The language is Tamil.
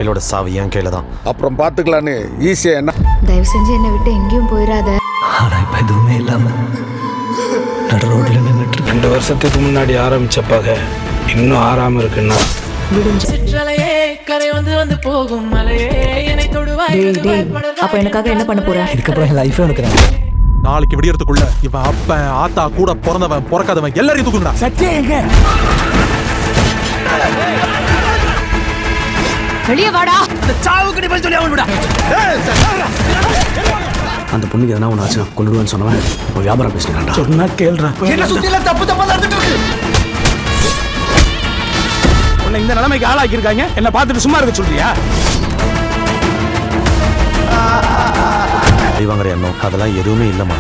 என்னோட சாவி என் கையில தான். அப்புறம் பாத்துக்கலான்னு ஈஸியா என்ன. தயவு செஞ்சு என்னை விட்டு எங்கேயும் போயிடாத. ஆனா இப்ப எதுவுமே இல்லாம நடு ரோட்ல நின்றுட்டு 2 வருஷத்துக்கு முன்னாடி ஆரம்பிச்ச பகை இன்னும் ஆறாம இருக்குன்னா அப்ப எனக்காக என்ன பண்ண போற? இதுக்கப்புறம் என் லைஃபே உனக்கு நாளைக்கு விடியறதுக்குள்ள இவன் அப்ப ஆத்தா கூட பிறந்தவன் பிறக்காதவன் எல்லாரையும் தூக்குங்கடா. சத்தியம் எங்க? வெளியே வாடா. அந்த பொண்ணுக்கு எதனா ஒன்று ஆச்சு கொள்ளுடுவேன்னு சொன்னவன் இப்போ வியாபாரம் பேசினான்டா. சொன்னா கேள்றான். என்ன சுத்தில தப்பு தப்பா நடந்துட்டு இருக்கு. உன்னை இந்த நிலைமைக்கு ஆளாக்கி இருக்காங்க. என்ன பார்த்துட்டு சும்மா இருக்க சொல்றியா? வாங்குற எண்ணம் அதெல்லாம் எதுவுமே இல்லம்மா.